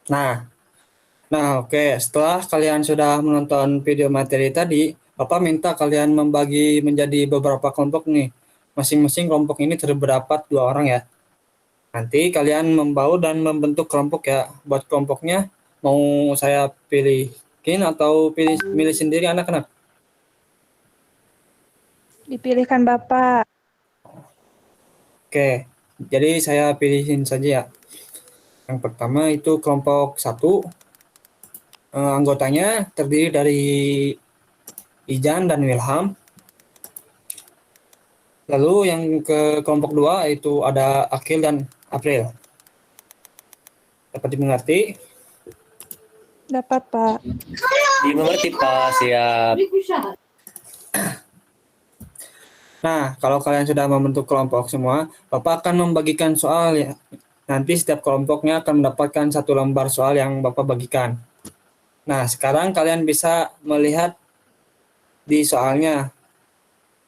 Nah, oke. Setelah kalian sudah menonton video materi tadi, Bapak minta kalian membagi menjadi beberapa kelompok nih. Masing-masing kelompok ini terdapat 2 orang ya. Nanti kalian membaur dan membentuk kelompok ya. Buat kelompoknya, mau saya pilihkin atau milih sendiri anak-anak? Dipilihkan Bapak. Oke, jadi saya pilihin saja ya. Yang pertama itu kelompok 1, anggotanya terdiri dari Ijan dan Wilham. Lalu yang ke kelompok 2 itu ada Akil dan April. Dapat dimengerti? Dapat, Pak. Dimengerti, Pak. Siap. Nah, kalau kalian sudah membentuk kelompok semua, Bapak akan membagikan soal ya. Nanti setiap kelompoknya akan mendapatkan 1 lembar soal yang Bapak bagikan. Nah, sekarang kalian bisa melihat di soalnya.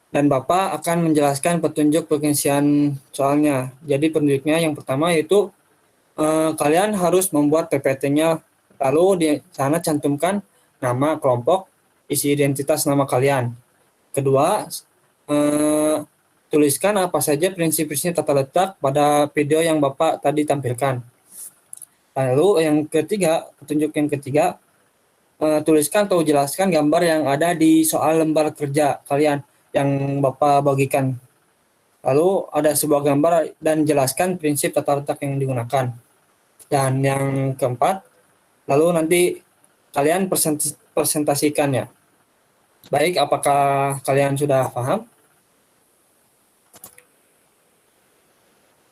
Dan Bapak akan menjelaskan petunjuk pengisian soalnya. Jadi petunjuknya yang pertama yaitu kalian harus membuat PPT-nya, lalu di sana cantumkan nama kelompok, isi identitas nama kalian. Kedua, tuliskan apa saja prinsip-prinsip tata letak pada video yang Bapak tadi tampilkan. Lalu yang ketiga, petunjuk yang ketiga, tuliskan atau jelaskan gambar yang ada di soal lembar kerja kalian yang Bapak bagikan. Lalu ada sebuah gambar dan jelaskan prinsip tata letak yang digunakan. Dan yang keempat, lalu nanti kalian presentasikannya. Baik, apakah kalian sudah paham?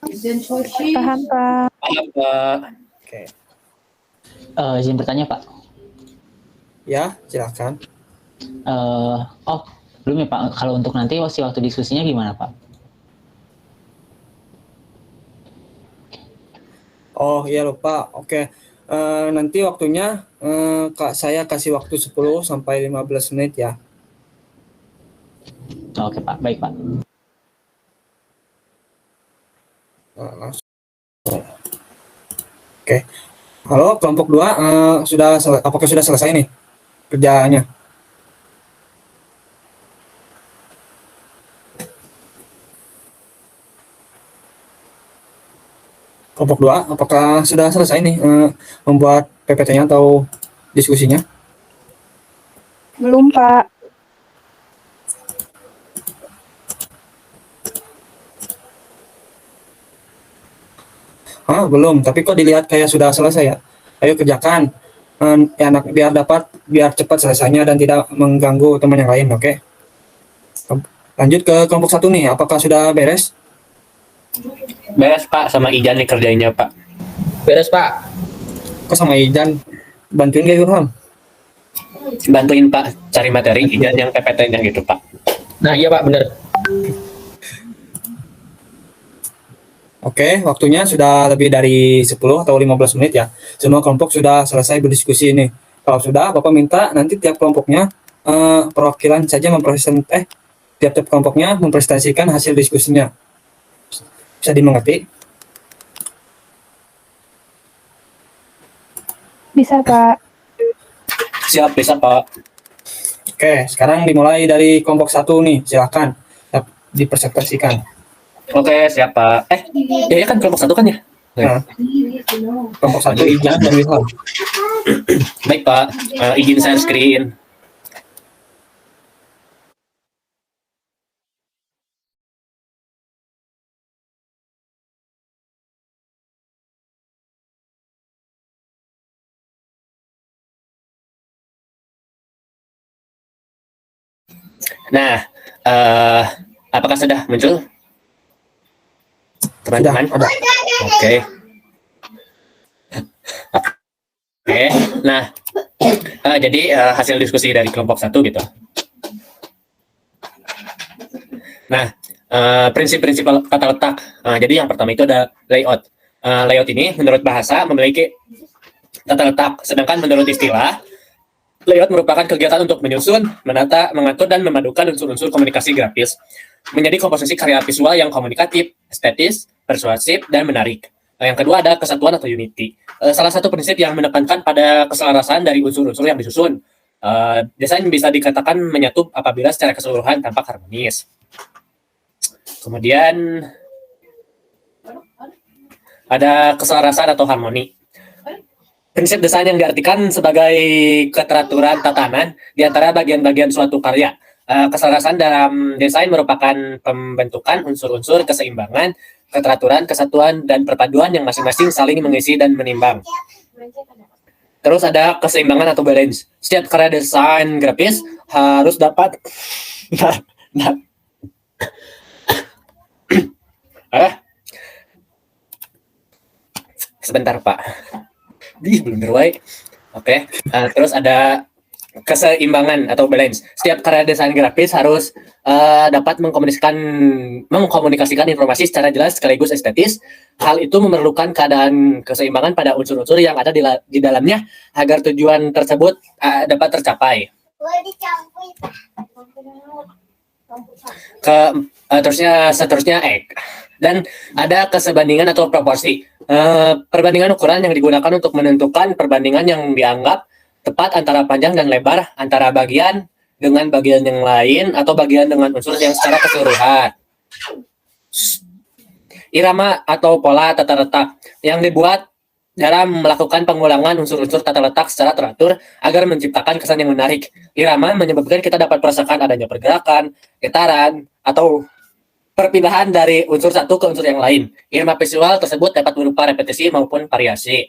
Paham, Pak. Paham, Pak. Oke. Izin bertanya, Pak. Ya, silakan. Belum ya, Pak. Kalau untuk nanti waktu diskusinya gimana, Pak? Oh iya lupa. Oke. Nanti waktunya saya kasih waktu 10 sampai 15 menit ya. Oke, Pak. Baik, Pak. Langsung. Oke. Halo, kelompok 2 apakah sudah selesai nih kerjaannya? Kelompok 2 apakah sudah selesai nih membuat PPT-nya atau diskusinya? Belum, Pak. Belum, tapi kok dilihat kayak sudah selesai ya. Ayo kerjakan. Ya, anak biar cepat selesainya dan tidak mengganggu teman yang lain, oke? Lanjut ke kelompok 1 nih, apakah sudah beres? Beres, Pak. Sama Ijan nih kerjainnya, Pak. Beres, Pak. Kok sama Ijan? Bantuin gak Ilham? Bantuin, Pak, cari materi Ijan yang PPT-nya gitu, Pak. Nah, iya, Pak, bener. Oke, waktunya sudah lebih dari 10 atau 15 menit ya. Semua kelompok sudah selesai berdiskusi ini. Kalau sudah, Bapak minta nanti tiap kelompoknya perwakilan saja tiap kelompoknya mempresentasikan hasil diskusinya. Bisa dimengerti? Bisa, Pak. Siap, bisa, Pak. Oke, sekarang dimulai dari kelompok 1 nih. Silakan dipresentasikan. Oke, siap, Pak. Ya kan kelompok 1 kan ya? Nah, kelompok 1 Ijan dan Wilham. Baik, Pak. Izin share screen. Nah, apakah sudah muncul, teman-teman? Sudah, ada. Oke. Nah, jadi hasil diskusi dari kelompok 1 gitu. Nah, prinsip-prinsip tata letak. Jadi yang pertama itu ada layout. Layout ini menurut bahasa memiliki tata letak, sedangkan menurut istilah, layout merupakan kegiatan untuk menyusun, menata, mengatur, dan memadukan unsur-unsur komunikasi grafis menjadi komposisi karya visual yang komunikatif, estetis, persuasif, dan menarik. Yang kedua ada kesatuan atau unity. Salah satu prinsip yang menekankan pada keselarasan dari unsur-unsur yang disusun. Desain bisa dikatakan menyatu apabila secara keseluruhan tampak harmonis. Kemudian ada keselarasan atau harmoni. Prinsip desain yang diartikan sebagai keteraturan tatanan di antara bagian-bagian suatu karya. Keselarasan dalam desain merupakan pembentukan unsur-unsur keseimbangan, keteraturan, kesatuan, dan perpaduan yang masing-masing saling mengisi dan menimbang. Terus ada keseimbangan atau balance. Setiap karya desain grafis harus dapat sebentar Pak. Belum terway. Oke. Terus ada keseimbangan atau balance. Setiap karya desain grafis harus dapat mengkomunikasikan informasi secara jelas sekaligus estetis. Hal itu memerlukan keadaan keseimbangan pada unsur-unsur yang ada di dalamnya agar tujuan tersebut dapat tercapai. Seterusnya dan ada kesebandingan atau proporsi. Perbandingan ukuran yang digunakan untuk menentukan perbandingan yang dianggap tepat antara panjang dan lebar antara bagian dengan bagian yang lain atau bagian dengan unsur yang secara keseluruhan. Irama atau pola tata letak yang dibuat dalam melakukan pengulangan unsur-unsur tata letak secara teratur agar menciptakan kesan yang menarik. Irama menyebabkan kita dapat merasakan adanya pergerakan, getaran, atau perpindahan dari unsur satu ke unsur yang lain. Irama visual tersebut dapat berupa repetisi maupun variasi.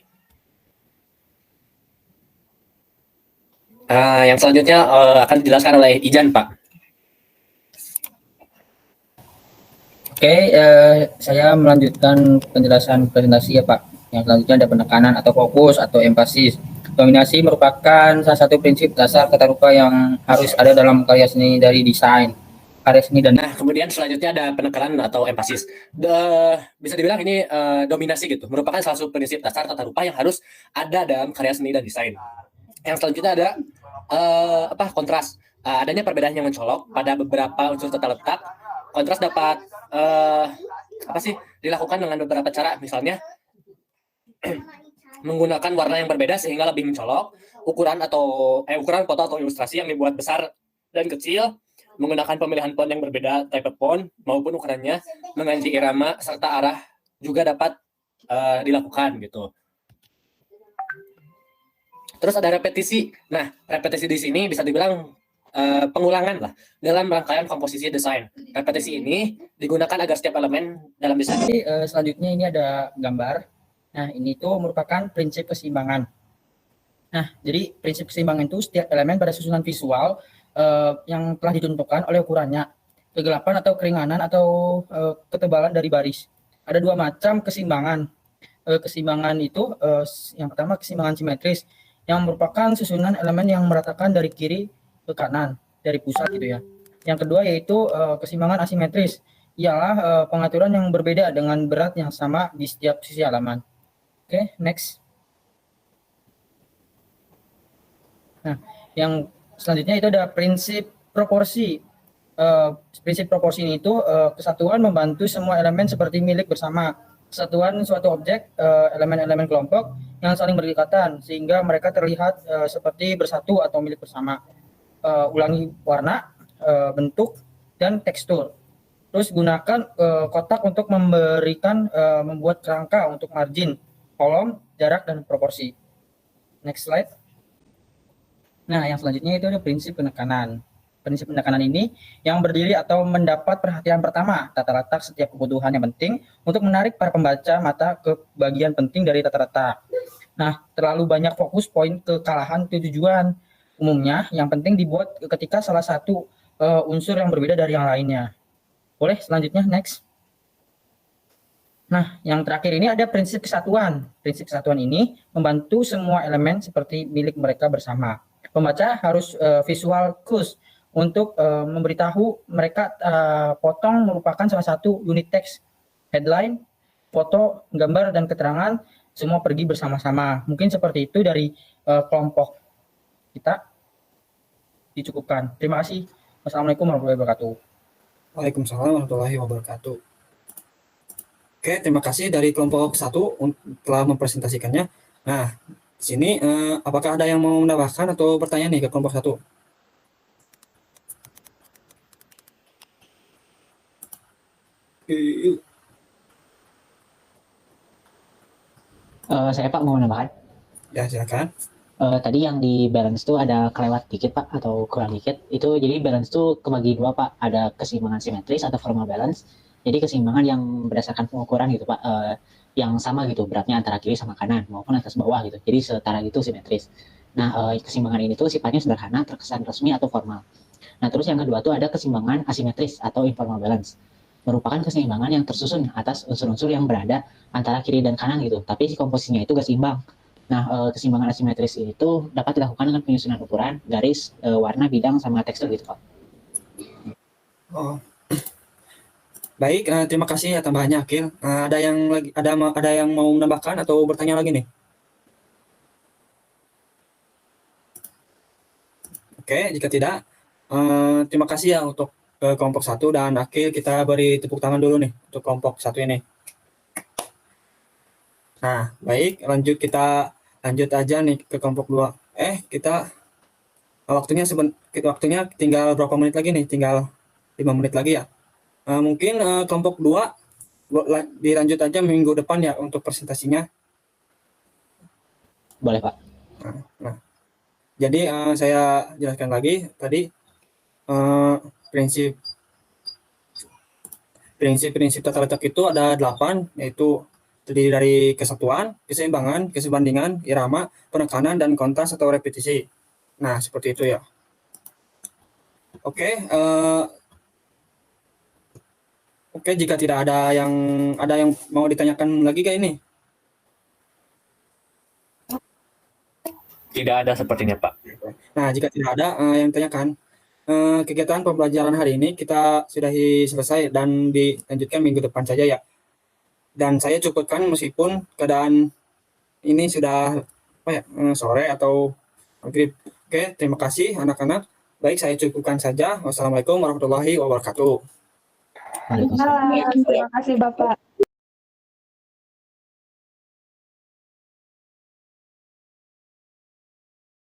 Yang selanjutnya akan dijelaskan oleh Ijan, Pak. Oke, saya melanjutkan penjelasan presentasi ya Pak. Yang selanjutnya ada penekanan atau fokus atau empasis. Dominasi merupakan salah satu prinsip dasar tata rupa yang harus ada dalam karya seni dari desain. Karya seni dan Kemudian selanjutnya ada penekanan atau empasis. Bisa dibilang ini dominasi gitu. Merupakan salah satu prinsip dasar tata rupa yang harus ada dalam karya seni dan desain. Yang selanjutnya ada kontras. Adanya perbedaan yang mencolok pada beberapa unsur tata letak. Kontras dapat dilakukan dengan beberapa cara, misalnya menggunakan warna yang berbeda sehingga lebih mencolok, ukuran foto atau ilustrasi yang dibuat besar dan kecil, menggunakan pemilihan font yang berbeda, type font maupun ukurannya, mengganti irama serta arah juga dapat dilakukan gitu. Terus ada repetisi. Nah, repetisi di sini bisa dibilang pengulangan lah dalam rangkaian komposisi desain. Repetisi ini digunakan agar setiap elemen dalam desain. selanjutnya ini ada gambar. Nah, ini tuh merupakan prinsip keseimbangan. Nah, jadi prinsip keseimbangan itu setiap elemen pada susunan visual yang telah ditentukan oleh ukurannya, kegelapan atau keringanan atau ketebalan dari baris. Ada dua macam keseimbangan. Keseimbangan itu yang pertama keseimbangan simetris, yang merupakan susunan elemen yang meratakan dari kiri ke kanan, dari pusat gitu ya. Yang kedua yaitu keseimbangan asimetris, ialah pengaturan yang berbeda dengan berat yang sama di setiap sisi halaman. Oke, next. Nah, yang selanjutnya itu ada prinsip proporsi. Prinsip proporsi ini itu kesatuan membantu semua elemen seperti milik bersama. Kesatuan suatu objek, elemen-elemen kelompok yang saling berdekatan sehingga mereka terlihat seperti bersatu atau milik bersama. Ulangi warna, bentuk, dan tekstur. Terus gunakan kotak untuk membuat kerangka untuk margin, kolom, jarak, dan proporsi. Next slide. Nah, yang selanjutnya itu ada prinsip penekanan. Prinsip penekanan ini yang berdiri atau mendapat perhatian pertama, tata letak setiap kebutuhan yang penting untuk menarik para pembaca mata ke bagian penting dari tata letak. Nah, terlalu banyak fokus poin kekalahan tujuan. Umumnya, yang penting dibuat ketika salah satu unsur yang berbeda dari yang lainnya. Boleh selanjutnya, next. Nah, yang terakhir ini ada prinsip kesatuan. Prinsip kesatuan ini membantu semua elemen seperti milik mereka bersama. Pembaca harus visual cues untuk memberitahu mereka potong merupakan salah satu unit teks, headline, foto, gambar, dan keterangan semua pergi bersama-sama. Mungkin seperti itu dari kelompok kita. Dicukupkan. Terima kasih. Wassalamualaikum warahmatullahi wabarakatuh. Waalaikumsalam warahmatullahi wabarakatuh. Oke, terima kasih dari kelompok 1 telah mempresentasikannya. Nah, di sini apakah ada yang mau menambahkan atau bertanya nih ke kelompok 1? Saya Pak mau menambahkan. Ya, silakan. Tadi yang di balance tuh ada kelewat dikit Pak atau kurang dikit. Itu jadi balance tuh kebagi dua Pak. Ada keseimbangan simetris atau formal balance. Jadi keseimbangan yang berdasarkan pengukuran gitu Pak. Yang sama gitu beratnya antara kiri sama kanan maupun atas bawah gitu. Jadi setara gitu simetris. Nah, keseimbangan ini tuh sifatnya sederhana, terkesan resmi atau formal. Nah, terus yang kedua tuh ada keseimbangan asimetris atau informal balance. Merupakan keseimbangan yang tersusun atas unsur-unsur yang berada antara kiri dan kanan gitu. Tapi si komposisinya itu gak seimbang. Nah, keseimbangan asimetris itu dapat dilakukan dengan penyusunan ukuran, garis, warna, bidang, sama tekstur gitu Pak. Oh. Baik, terima kasih ya tambahannya Akil. Ada yang mau menambahkan atau bertanya lagi nih? Oke, jika tidak, terima kasih ya untuk kelompok 1 dan Akil. Kita beri tepuk tangan dulu nih untuk kelompok 1 ini. Nah, baik, kita lanjut aja nih ke kelompok 2. Waktunya tinggal berapa menit lagi nih? Tinggal 5 menit lagi ya. Mungkin kelompok 2 dilanjut aja minggu depan ya untuk presentasinya. Boleh Pak. Nah, jadi saya jelaskan lagi tadi prinsip tata letak itu ada 8, yaitu terdiri dari kesatuan, keseimbangan, kesebandingan, irama, penekanan, dan kontras atau repetisi. Nah, seperti itu ya. Oke, jika tidak ada yang mau ditanyakan lagi kayak ini. Tidak ada sepertinya Pak. Nah, jika tidak ada yang ditanyakan, kegiatan pembelajaran hari ini kita sudahi selesai dan dilanjutkan minggu depan saja ya. Dan saya cukupkan meskipun keadaan ini sudah sore atau maghrib. Oke, terima kasih anak-anak. Baik, saya cukupkan saja. Wassalamualaikum warahmatullahi wabarakatuh. Waalaikumsalam. Terima kasih Bapak.